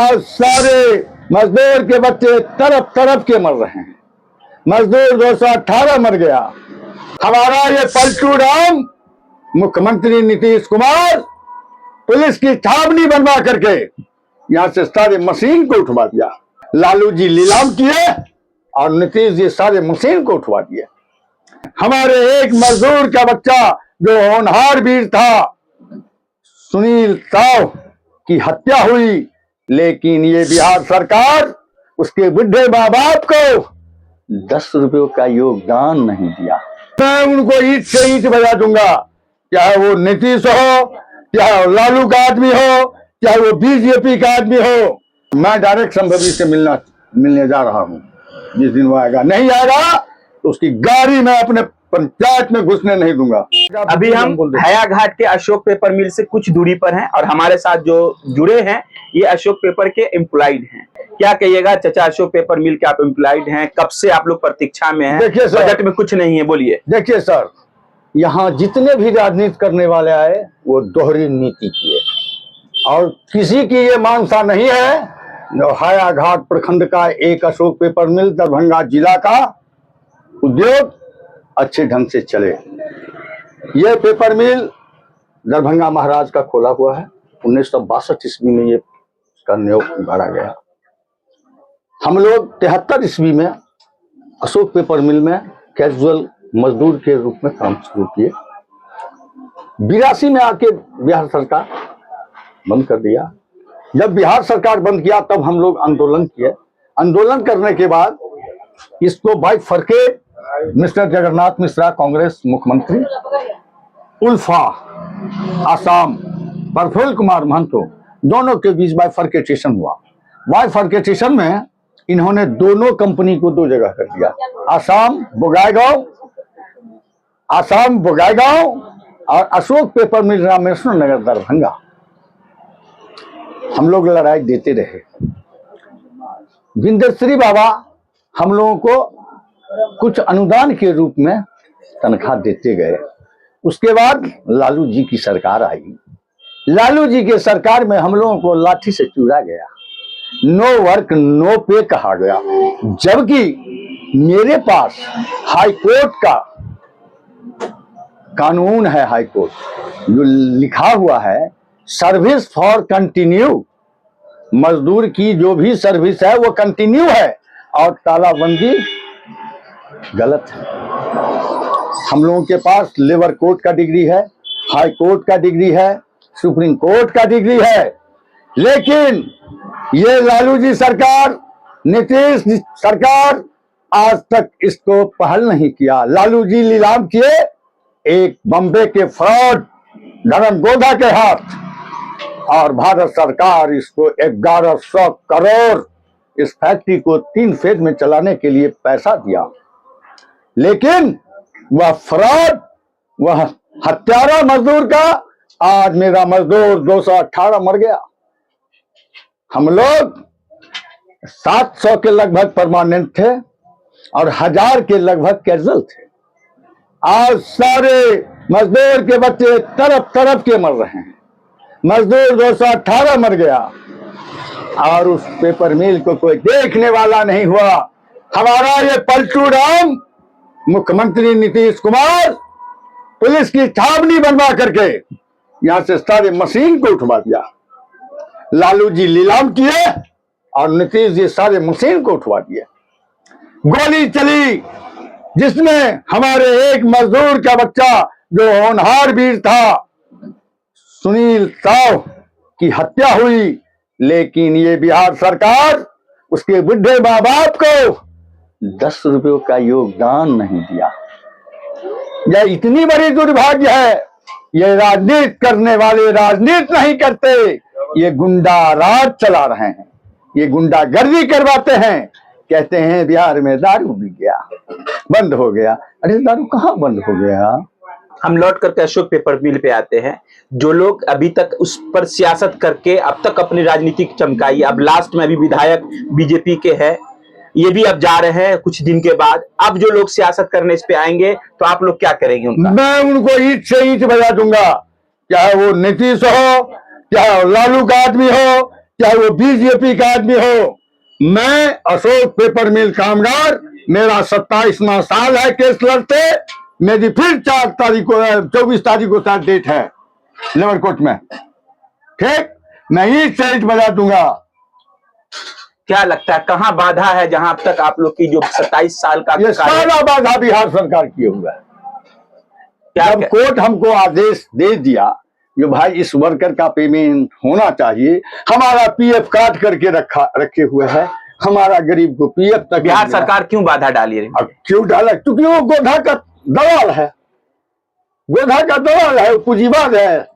आज सारे मजदूर के बच्चे तरफ तरफ के मर रहे हैं। मजदूर 218 मर गया। हमारा ये पलटू राम मुख्यमंत्री नीतीश कुमार पुलिस की छावनी बनवा करके यहां से सारे मशीन को उठवा दिया। लालू जी नीलाम किए और नीतीश जी सारे मशीन को उठवा दिए। हमारे एक मजदूर का बच्चा जो होनहार वीर था, सुनील साव की हत्या हुई, लेकिन ये बिहार सरकार उसके बुढ़े माँ बाप को 10 रुपयों का योगदान नहीं दिया। मैं उनको ईंट से ईंट बजा दूंगा, चाहे वो नीतीश हो, चाहे वो लालू का आदमी हो, चाहे वो बीजेपी का आदमी हो। मैं डायरेक्ट संभवी से मिलने जा रहा हूँ। जिस दिन वो आएगा, नहीं आएगा तो उसकी गाड़ी में अपने पंचायत में घुसने नहीं दूंगा। अभी हम हयाघाट के अशोक पेपर मिल से कुछ दूरी पर हैं और हमारे साथ जो जुड़े हैं ये अशोक पेपर के एम्प्लॉइड हैं। क्या कहिएगा चाचा, अशोक पेपर मिल के आप एम्प्लॉइड हैं, कब से आप लोग प्रतीक्षा में हैं? देखिए सर, बजट में कुछ नहीं है, बोलिए। देखिए सर, यहाँ जितने भी राजनीति करने वाले आए वो दोहरी नीति किए और किसी की ये मानसा नहीं है हयाघाट प्रखंड का एक अशोक पेपर मिल दरभंगा जिला का उद्योग अच्छे ढंग से चले। ये पेपर मिल दरभंगा महाराज का खोला हुआ है। 1962 ईस्वी में ये इसका नींव गाड़ा गया। हम लोग 73 ईस्वी में अशोक पेपर मिल में कैजुअल मजदूर के रूप में काम शुरू किए। 82 में आके बिहार सरकार बंद कर दिया। जब बिहार सरकार बंद किया तब हम लोग आंदोलन किए। आंदोलन करने के बाद इसको बाई फरके मिस्टर जगन्नाथ मिश्रा कांग्रेस मुख्यमंत्री, उल्फा आसाम प्रफुल्ल कुमार महंतो, दोनों के बीच बाइफर्केटेशन हुआ। बाइफर्केटेशन में इन्होंने दोनों कंपनी को 2 जगह कर दिया, आसाम बोगाईगांव और अशोक पेपर मिल रामेश्वर नगर दरभंगा। हम लोग लड़ाई देते रहे। विंध्यश्री बाबा हम लोगों को कुछ अनुदान के रूप में तनख्वाह देते गए। उसके बाद लालू जी की सरकार आई। लालू जी के सरकार में हम लोगों को लाठी से चूड़ा गया, नो वर्क नो पे कहा गया। जबकि मेरे पास हाई कोर्ट का कानून है, हाई कोर्ट जो लिखा हुआ है सर्विस फॉर कंटिन्यू, मजदूर की जो भी सर्विस है वो कंटिन्यू है और तालाबंदी गलत है। हम लोगों के पास लेबर कोर्ट का डिग्री है, हाई कोर्ट का डिग्री है, सुप्रीम कोर्ट का डिग्री है, लेकिन ये लालू जी सरकार, नीतीश सरकार आज तक इसको पहल नहीं किया। लालू जी नीलाम किए एक बम्बे के फ्रॉड धर्म गोधा के हाथ और भारत सरकार इसको 1100 करोड़ इस फैक्ट्री को 3 फेज में चलाने के लिए पैसा दिया, लेकिन वह फ्रॉड, वह हत्यारा मजदूर का आज मेरा मजदूर 218 मर गया। हम लोग 700 के लगभग परमानेंट थे और 1000 के लगभग कैजुअल थे। आज सारे मजदूर के बच्चे तरफ तरफ के मर रहे हैं। मजदूर 218 मर गया और उस पेपर मिल को कोई देखने वाला नहीं हुआ। हमारा ये पलटू राम मुख्यमंत्री नीतीश कुमार पुलिस की छावनी बनवा करके यहां से सारे मशीन को उठवा दिया। लालू जी नीलाम किए और नीतीश जी सारे मशीन को उठवा दिए। गोली चली जिसमें हमारे एक मजदूर का बच्चा जो होनहार वीर था, सुनील साव की हत्या हुई, लेकिन ये बिहार सरकार उसके बुढ़े माँ बाप को 10 रुपयों का योगदान नहीं दिया। यह इतनी बड़ी दुर्भाग्य है। ये राजनीति करने वाले राजनीति नहीं करते, ये गुंडा राज चला रहे हैं, ये गुंडागर्दी करवाते हैं। कहते हैं बिहार में दारू भी गया, बंद हो गया। अरे दारू कहाँ बंद हो गया? हम लौट करके अशोक पेपर मिल पे आते हैं। जो लोग अभी तक उस पर सियासत करके अब तक अपनी राजनीतिक चमकाई, अब लास्ट में अभी विधायक बीजेपी के हैं, ये भी अब जा रहे हैं कुछ दिन के बाद। अब जो लोग सियासत करने इस पे आएंगे तो आप लोग क्या करेंगे उनका? मैं उनको ईंट से ईंट बजा दूंगा, चाहे वो नीतीश हो, चाहे लालू का आदमी हो, चाहे वो बीजेपी का आदमी हो। मैं अशोक पेपर मिल कामगार, मेरा 27वां साल है केस लड़ते। मेरी फिर 4 तारीख को 24 तारीख को शायद डेट है लेबर कोर्ट में। ठीक, मैं ही सेट बजा दूंगा। क्या लगता है कहाँ बाधा है जहां अब तक आप लोग की जो 27 साल का ये सारा बाधा बिहार सरकार किए हुआ है। जब कोर्ट हमको आदेश दे दिया कि भाई इस वर्कर का पेमेंट होना चाहिए, हमारा पीएफ काट करके रखे हुए है, हमारा गरीब को पीएफ तक बिहार सरकार क्यों बाधा डाली रही? अब क्यों डाला? क्योंकि वो गोधा का दलाल है, गोधा का दलाल है, पूंजीवाद है।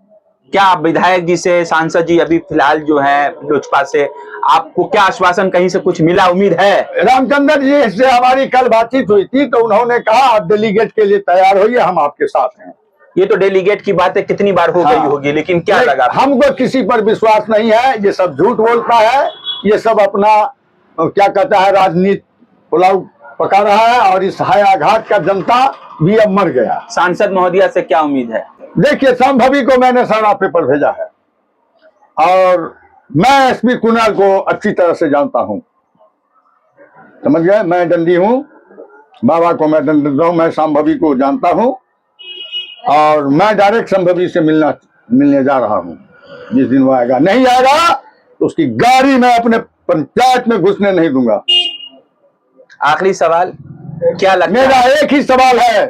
क्या आप विधायक जी से, सांसद जी अभी फिलहाल जो है लोजपा से, आपको क्या आश्वासन कहीं से कुछ मिला, उम्मीद है? रामचंद्र जी से हमारी कल बातचीत हुई थी तो उन्होंने कहा आप डेलीगेट के लिए तैयार होइए, हम आपके साथ हैं। ये तो डेलीगेट की बातें कितनी बार हो गई होगी, लेकिन क्या लगा? हमको किसी पर विश्वास नहीं है, ये सब झूठ बोलता है, ये सब अपना क्या कहता है राजनीति पुलाव पका रहा है, और इस हायाघाट का जनता भी अब मर गया। सांसद महोदया से क्या उम्मीद है? देखिए, संभवी को मैंने सारा पेपर भेजा है और मैं एसपी कुणाल को अच्छी तरह से जानता हूं, समझ गए। मैं दंडी हूं, बाबा को मैं दंड देता हूं, मैं संभवी को जानता हूं और मैं डायरेक्ट संभवी से मिलने जा रहा हूं। जिस दिन वो आएगा, नहीं आएगा तो उसकी गाड़ी मैं अपने पंचायत में घुसने नहीं दूंगा। आखिरी सवाल, क्या लगता मेरा है? एक ही सवाल है,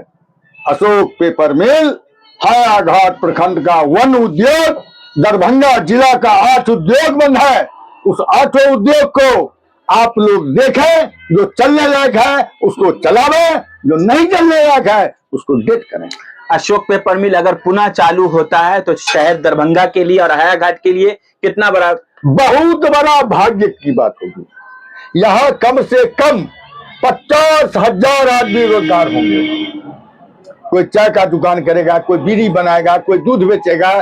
अशोक पेपर मिल हायाघाट प्रखंड का वन उद्योग दरभंगा जिला का 8 उद्योग बंद है, उस 8 उद्योग को आप लोग देखें, जो चलने लायक है उसको चलावें, जो नहीं चलने लायक है उसको डेट करें। अशोक पेपर मिल अगर पुनः चालू होता है तो शहर दरभंगा के लिए और हायाघाट के लिए कितना बड़ा, बहुत बड़ा भाग्य की बात होगी। यहाँ कम से कम 50,000 आदमी रोजगार होंगे। कोई चाय का दुकान करेगा, कोई बीड़ी बनाएगा, कोई दूध बेचेगा,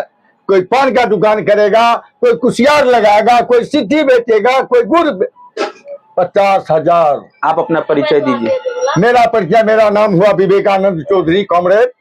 कोई पान का दुकान करेगा, कोई कुशियार लगाएगा, कोई सिद्धि बेचेगा, कोई गुड़ 50,000। आप अपना परिचय दीजिए। मेरा परिचय, मेरा नाम हुआ विवेकानंद चौधरी, कॉमरेड।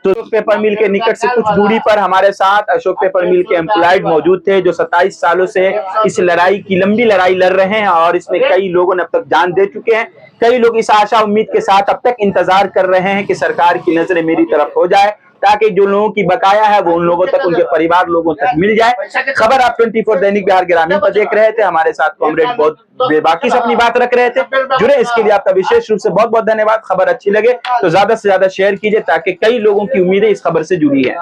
तो अशोक पेपर मिल के निकट से कुछ दूरी पर हमारे साथ अशोक पेपर मिल के एम्प्लॉयड मौजूद थे, जो 27 सालों से इस लड़ाई की लंबी लड़ाई लड़ रहे हैं और इसमें कई लोगों ने अब तक जान दे चुके हैं। कई लोग इस आशा उम्मीद के साथ अब तक इंतजार कर रहे हैं कि सरकार की नजरें मेरी तरफ हो जाए, ताकि जो लोगों की बकाया है वो उन लोगों तक, उनके परिवार लोगों तक मिल जाए। खबर आप 24 दैनिक बिहार ग्रामीण पर देख रहे थे। हमारे साथ कॉमरेड बहुत बेबाकी से अपनी बात रख रहे थे। जुड़े इसके लिए आपका विशेष रूप से बहुत बहुत धन्यवाद। खबर अच्छी लगे तो ज्यादा से ज्यादा शेयर कीजिए ताकि कई लोगों की उम्मीदें इस खबर से जुड़ी है।